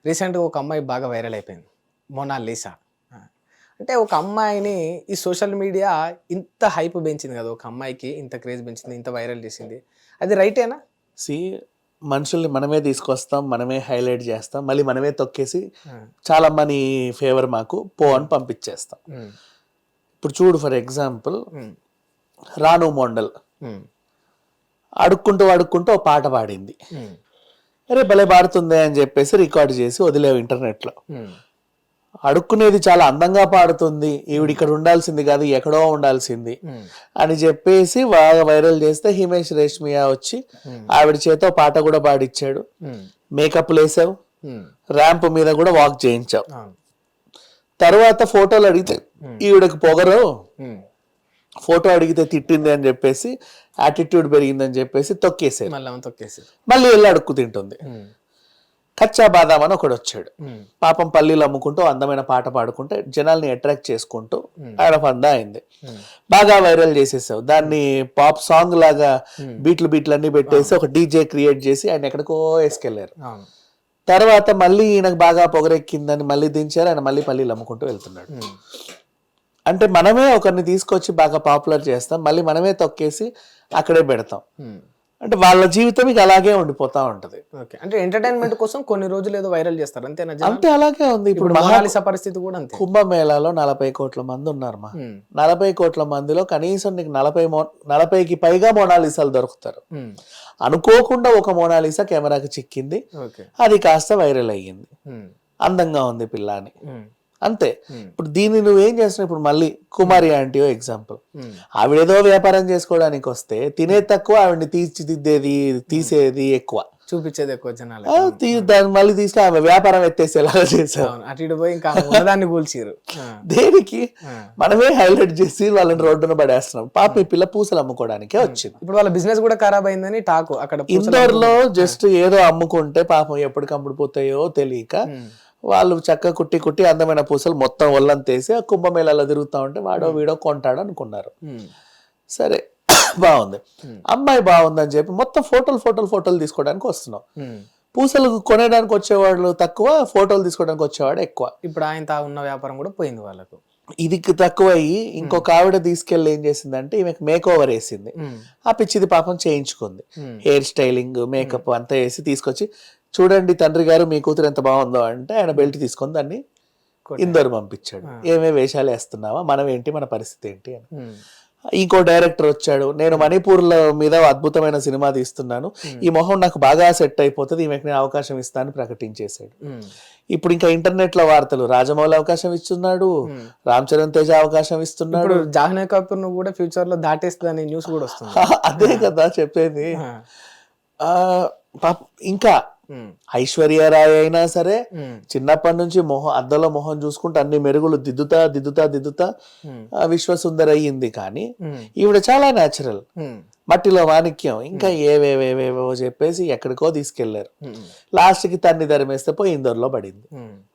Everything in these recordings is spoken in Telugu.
రీసెంట్గా ఒక అమ్మాయి బాగా వైరల్ అయిపోయింది, మోనాలిసా. ఆ, అంటే ఒక అమ్మాయిని ఈ సోషల్ మీడియా ఇంత హైప్ పెంచింది కదా, ఒక అమ్మాయికి ఇంత క్రేజ్ పెంచింది, ఇంత వైరల్ చేసింది, అది రైటేనా? సి మనుషుల్ని మనమే తీసుకొస్తాం, మనమే హైలైట్ చేస్తాం, మళ్ళీ మనమే తొక్కేసి ఆ, చాలా మనీ ఫేవర్ మాకు పో అని పంపించేస్తాం. ఉమ్, ఇప్పుడు చూడు, ఫర్ ఎగ్జాంపుల్ ఉమ్, రాను మోండల్ ఉమ్, అడుక్కుంటూ ఓ పాట పాడింది. ఉమ్, అరే భలే పాడుతుంది అని చెప్పేసి రికార్డ్ చేసి వదిలేవు ఇంటర్నెట్లో. ఉమ్, అడుక్కునేది చాలా అందంగా పాడుతుంది, ఈవిడ ఇక్కడ ఉండాల్సింది కాదు ఎక్కడో ఉండాల్సింది ఉమ్, అని చెప్పేసి బాగా వైరల్ చేస్తే హిమేష్ రేష్మియా వచ్చి ఆవిడ చేత పాట కూడా పాడిచ్చాడు. ఉమ్, మేకప్లు వేసావు, ఉమ్, ర్యాంప్ మీద కూడా వాక్ చేయించావు. అవును, తర్వాత ఫోటోలు అడిగితే ఈవిడకి పొగరు, ఉమ్, ఫోటో అడిగితే తిట్టింది అని చెప్పేసి యాటిట్యూడ్ పెరిగిందని చెప్పేసి తొక్కేసారు. మళ్ళీ ఆమె తొక్కేసి. మళ్ళీ వెళ్ళి అడుక్కు తింటుంది. ఉమ్, కచ్చా బాదాం అని ఒకడు వచ్చాడు. ఉమ్, పాపం పల్లీలు అమ్ముకుంటూ అందమైన పాట పాడుకుంటే జనాల్ని అట్రాక్ట్ చేసుకుంటూ ఆయన ఫందా అయింది. ఉమ్, బాగా వైరల్ చేసేసావు దాన్ని, పాప్ సాంగ్ లాగా బీట్లు అన్ని పెట్టేసి ఒక డీజే క్రియేట్ చేసి ఆయన ఎక్కడికో వేసుకెళ్లారు. అవును, తర్వాత మళ్ళీ ఈయనకు బాగా పొగరెక్కిందని మళ్ళీ దించారు, ఆయన మళ్ళీ పల్లీలు అమ్ముకుంటూ వెళ్తున్నాడు. ఉమ్, అంటే మనమే ఒకరిని తీసుకొచ్చి బాగా పాపులర్ చేస్తాం, మళ్ళీ మనమే తొక్కేసి అక్కడే పెడతాం. ఉమ్. అంటే వాళ్ళ జీవితం ఇక అలాగే ఉండిపోతా ఉంటది. ఓకే, అంటే ఎంటర్టైన్మెంట్ కోసం కొన్ని రోజులు ఏదో వైరల్ చేస్తారు అంతేనా జనాలు? అంతే, అలాగే ఉంది. ఇప్పుడు ఇప్పుడు మోనాలిసా పరిస్థితి కూడా అంతే. కుంభమేళాలో 40 కోట్ల మంది ఉన్నారు మా. ఉమ్, 40 కోట్ల మందిలో కనీసం నీకు 40కి పైగా మోనాలిసాలు దొరుకుతారు. ఉమ్, అనుకోకుండా ఒక మోనాలిసా కెమెరాకి చిక్కింది, ఓకే, అది కాస్త వైరల్ అయ్యింది. ఉమ్, అందంగా ఉంది పిల్ల అని, ఉమ్, అంతే. ఉమ్, ఇప్పుడు దీన్ని నువ్వేం చేస్తున్నావు? ఇప్పుడు మళ్ళీ కుమారి ఆంటీ ఎగ్జాంపుల్, ఉమ్, ఆవిడేదో వ్యాపారం చేసుకోవడానికి వస్తే తినేది తక్కువ, ఆవిడని తీర్చిదిద్దేది తీసేది ఎక్కువ. చూపించేది ఎక్కువ జనాలు. దాన్ని మళ్ళీ తీసుకు ఆమె వ్యాపారం ఎత్తేసేలాగా చేసావు. అవును, అటు ఇటు పోయి ఇంకా ఉన్నదాన్ని కూల్చిరు. దేనికి? మనమే హైలైట్ చేసి వాళ్ళని రోడ్డున పడేస్తున్నాం. పాప ఈ పిల్ల పూసలు అమ్ముకోవడానికే వచ్చింది. ఇప్పుడు వాళ్ళ బిజినెస్ కూడా ఖరాబ్ అయిందని టాక్ అక్కడ. ఇందోర్ లో జస్ట్ ఏదో అమ్ముకుంటే పాపం ఎప్పటికి అమ్ముడుపోతాయో తెలియక వాళ్ళు చక్క కుట్టి అందమైన పూసలు మొత్తం ఒళ్ళంతేసి ఆ కుంభమేళాలో తిరుగుతా ఉంటే వాడో వీడో కొంటాడు అనుకున్నారు. సరే బాగుంది, అమ్మాయి బాగుందని చెప్పి మొత్తం ఫోటోలు తీసుకోవడానికి వస్తున్నాం. పూసలు కొనడానికి వచ్చేవాళ్ళు తక్కువ, ఫోటోలు తీసుకోవడానికి వచ్చేవాడు ఎక్కువ. ఇప్పుడు ఆయన ఉన్న వ్యాపారం కూడా పోయింది వాళ్ళకు. ఇది తక్కువ అయ్యి ఇంకొక ఆవిడ తీసుకెళ్ళి ఏం చేసిందంటే ఈమెకు మేక్ ఓవర్ వేసింది. ఆ పిచ్చిది పాపం చేయించుకుంది, హెయిర్ స్టైలింగ్ మేకప్ అంతా వేసి తీసుకొచ్చి, చూడండి తండ్రి గారు మీ కూతురు ఎంత బాగుందో అంటే ఆయన బెల్ట్ తీసుకొని దాన్ని ఇందోర్ పంపించాడు. ఏమే వేషాలు వేస్తున్నావా, మనం ఏంటి, మన పరిస్థితి ఏంటి అని. ఇంకో డైరెక్టర్ వచ్చాడు, నేను మణిపూర్ల మీద అద్భుతమైన సినిమా తీస్తున్నాను, ఈ మొహం నాకు బాగా సెట్ అయిపోతుంది, ఈమెకు నేను అవకాశం ఇస్తానని ప్రకటించేశాడు. ఇప్పుడు ఇంకా ఇంటర్నెట్ లో వార్తలు, రాజమౌళి అవకాశం ఇస్తున్నాడు, రామ్ చరణ్ తేజ అవకాశం ఇస్తున్నాడు, జాహ్నవి కపూర్ ను కూడా ఫ్యూచర్ లో దాటేస్తుందని న్యూస్ కూడా వస్తుంది. అదే కదా చెప్పేది. ఇంకా ఐశ్వర్య రాయ్ అయినా సరే చిన్నప్పటి నుంచి అద్దంలో మొహం చూసుకుంటూ అన్ని మెరుగులు దిద్దుతా విశ్వసుందర అయ్యింది. కానీ ఈవిడ చాలా న్యాచురల్, మట్టిలో మాణిక్యం, ఇంకా ఏవేవేవేవో చెప్పేసి ఎక్కడికో తీసుకెళ్లారు. లాస్ట్ కి తన్ని ధరమేస్తే పోయి ఇందోర్లో పడింది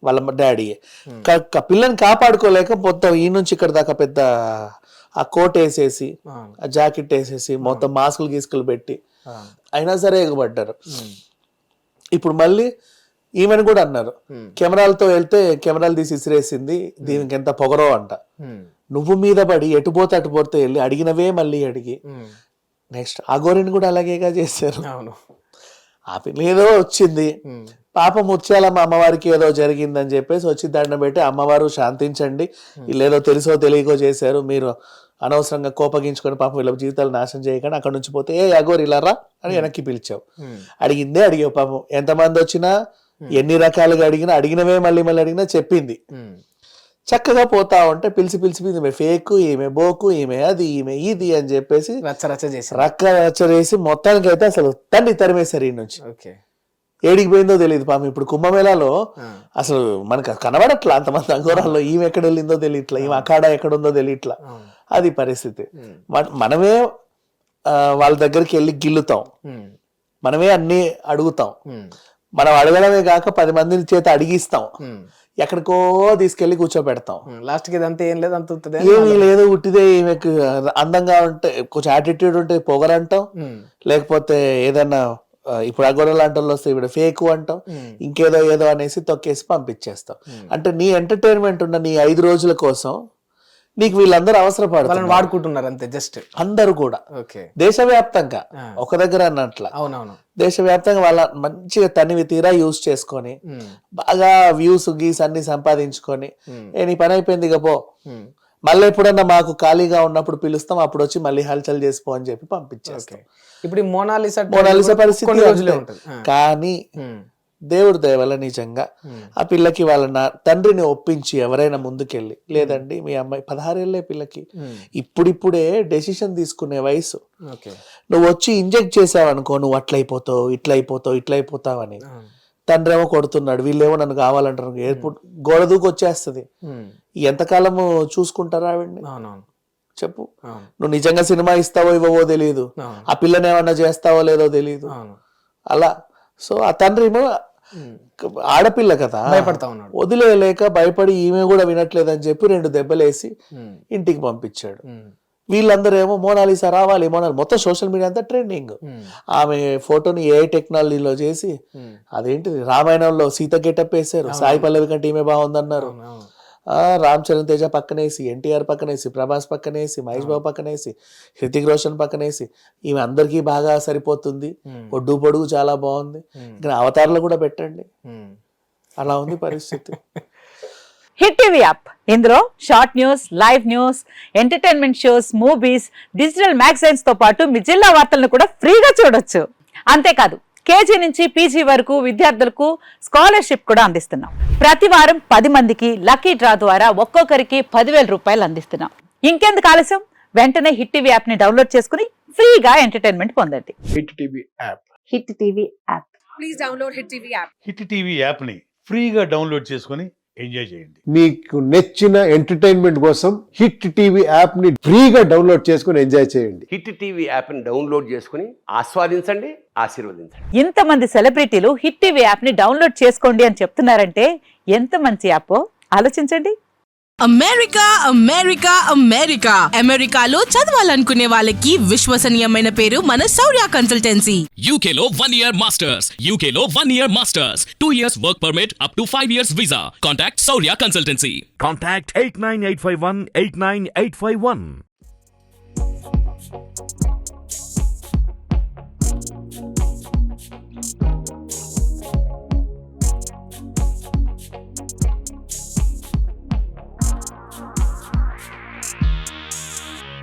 వాళ్ళ డాడీ. పిల్లని కాపాడుకోలేక మొత్తం ఈ నుంచి ఇక్కడ దాకా పెద్ద ఆ కోట్ వేసేసి ఆ జాకెట్ వేసేసి మొత్తం మాస్కులు గీసుకులు పెట్టి అయినా సరే ఎగబడ్డారు. ఇప్పుడు మళ్ళీ ఈమెను కూడా అన్నారు, కెమెరాలతో వెళ్తే కెమెరాలు తీసి ఇసిరేసింది, దీనికి ఎంత పొగరో అంట. నువ్వు మీద పడి ఎటుపోతే అటుపోతే వెళ్ళి అడిగినవే మళ్ళీ అడిగి నెక్స్ట్ అగోరిని కూడా అలాగేగా చేశారు. ఆ పిల్ల ఏదో వచ్చింది, పాపం ముత్యాలమ్మ అమ్మవారికి ఏదో జరిగిందని చెప్పేసి వచ్చి దండం పెట్టి, అమ్మవారు శాంతించండి, వీళ్ళేదో తెలుసో తెలియకో చేశారు, మీరు అనవసరంగా కోపగించుకొని పాపం వీళ్ళ జీవితాలు నాశనం చేయకుండా అక్కడ నుంచి పోతే ఏ అగోరి ఇలా రా అని వెనక్కి పిలిచావు. అడిగావు పాపం, ఎంతమంది వచ్చినా ఎన్ని రకాలుగా అడిగినవే మళ్ళీ అడిగినా చెప్పింది. చక్కగా పోతా ఉంటే పిలిచి ఈమె ఫేక్, ఈమె బోకు, ఈమె అది, ఈమె ఇది అని చెప్పేసి రచ్చ చేసి మొత్తానికి అయితే అసలు తరిమేశారు ఈ నుంచి. ఏడికి పోయిందో తెలియదు పాపం. ఇప్పుడు కుంభమేళాలో అసలు మనకు కనబడట్లా అంతమంది అంగోరాల్లో, ఈమె ఎక్కడ వెళ్ళిందో తెలియట్లా, ఈమె అఖాడా ఎక్కడుందో తెలియట్లా, అది పరిస్థితి. మనమే వాళ్ళ దగ్గరికి వెళ్ళి గిల్లుతాం, మనమే అన్ని అడుగుతాం, మనం అడగడమే కాక 10 మంది చేత అడిగిస్తాం, ఎక్కడికో తీసుకెళ్లి కూర్చోబెడతాం. లాస్ట్ కి ఇదంతా ఏం లేదు, అంత ఏమీ లేదు, ఉట్టిదే ఈమెకు అందంగా ఉంటే కొంచెం యాటిట్యూడ్ ఉంటే పొగరంటాం, లేకపోతే ఏదన్నా ఇప్పుడు అగోర లాంటి వాళ్ళు వస్తే ఇప్పుడు ఫేక్ అంటాం, ఇంకేదో ఏదో అనేసి తొక్కేసి పంపించేస్తాం. అంటే నీ ఎంటర్టైన్మెంట్ ఉన్న నీ 5 రోజుల కోసం నీకు వీళ్ళందరూ అవసరపడతారు, వాడుకుంటున్నారు అంతే జస్ట్ అందరూ కూడా. దేశవ్యాప్తంగా ఒక దగ్గర అన్నట్ల అవునవును దేశవ్యాప్తంగా వాళ్ళ మంచిగా తనివి తీరా యూజ్ చేసుకొని బాగా వ్యూస్ గీస్ అన్ని సంపాదించుకొని నీ పని అయిపోయింది ఇక పో, మళ్ళీ ఎప్పుడన్నా మాకు ఖాళీగా ఉన్నప్పుడు పిలుస్తాం, అప్పుడు వచ్చి మళ్ళీ హల్చల్ చేసిపో అని చెప్పి పంపించేస్తాం. ఇప్పుడు మోనాలిసా పరిస్థితి కానీ దేవుడు దయ వల్ల నిజంగా ఆ పిల్లకి వాళ్ళ తండ్రిని ఒప్పించి ఎవరైనా ముందుకెళ్ళి, లేదండి మీ అమ్మాయి 16 ఏళ్లే పిల్లకి, ఇప్పుడిప్పుడే డెసిషన్ తీసుకునే వయసు, నువ్వు వచ్చి ఇంజెక్ట్ చేసావనుకో నువ్వు అట్లయిపోతావు ఇట్లయిపోతావు అని తండ్రి ఏమో కొడుతున్నాడు, వీళ్ళేమో నన్ను కావాలంటారు, ఎయిర్పోర్ట్ గోడ దూకి వచ్చేస్తుంది. ఎంతకాలము చూసుకుంటారా ఆవిడ్ని చెప్పు? నువ్వు నిజంగా సినిమా ఇస్తావో ఇవ్వవో తెలియదు, ఆ పిల్లని ఏమన్నా చేస్తావో లేదో తెలియదు అలా. సో ఆ తండ్రి ఏమో ఆడపిల్ల కదా భయపడతా ఉన్నాడు, వదిలేయలేక భయపడి ఈమె కూడా వినట్లేదని చెప్పి 2 దెబ్బలేసి ఇంటికి పంపించాడు. వీళ్ళందరూ ఏమో మోనాలిసా రావాలి మొత్తం సోషల్ మీడియా అంతా ట్రెండింగ్. ఆమె ఫోటోని AI టెక్నాలజీలో చేసి అదేంటిది రామాయణంలో సీత గెటప్ వేసారు, సాయి పల్లవి కంటే ఈమె బాగుందన్నారు. రామ్ చరణ్ తేజ పక్కనేసి, ఎన్టీఆర్ పక్కనేసి, ప్రభాస్ పక్కనేసి, మహేష్ బాబు పక్కనేసి, హృతిక్ రోషన్ పక్కనేసి, ఈమె అందరికీ బాగా సరిపోతుంది, ఒడ్డు పొడుగు చాలా బాగుంది, ఇంకా అవతారాలు కూడా పెట్టండి, అలా ఉంది పరిస్థితి. హిట్ టీవీ యాప్, ఇందులో short news, live news, entertainment shows, movies, digital magazines తో పాటు మీ జిల్లా వార్తలను కూడా ఫ్రీగా చూడొచ్చు. అంతేకాదు KG నుంచి PG వరకు విద్యార్థులకు స్కాలర్షిప్ కూడా అందిస్తున్నాం. ప్రతి వారం 10 మందికి లక్కీ డ్రా ద్వారా ఒక్కొక్కరికి 10,000 రూపాయలు అందిస్తున్నాం. ఇంకెందుకు ఆలస్యం, వెంటనే హిట్ టీవీ యాప్ ని డౌన్లోడ్ చేసుకుని ఫ్రీగా ఎంటర్టైన్మెంట్ పొందండి. Hit TV app, hit TV app, please download hit TV app. Hit TV యాప్ని ఫ్రీగా డౌన్లోడ్ చేసుకొని ఎంజాయ్ చేయండి. మీకు నచ్చిన ఎంటర్టైన్మెంట్ కోసం హిట్ టీవీ యాప్ ని ఫ్రీగా డౌన్లోడ్ చేసుకుని ఎంజాయ్ చేయండి. హిట్ టీవీ యాప్ని డౌన్లోడ్ చేసుకుని ఆస్వాదించండి, ఆశీర్వదించండి. ఇంతమంది సెలబ్రిటీలు హిట్ టీవీ యాప్ ని డౌన్లోడ్ చేసుకోండి అని చెప్తున్నారంటే ఎంత మంచి యాప్ ఆలోచించండి. అమెరికా అమెరికా అమెరికా అమెరికాలో చదవాలనుకునే వాళ్ళకి విశ్వసనీయమైన పేరు మన శౌర్య కన్సల్టెన్సీ. UK లో 1 year masters, UK లో 1 year masters, 2 years work permit up to 5 years visa. Contact Saurya Consultancy. Contact 89851 89851.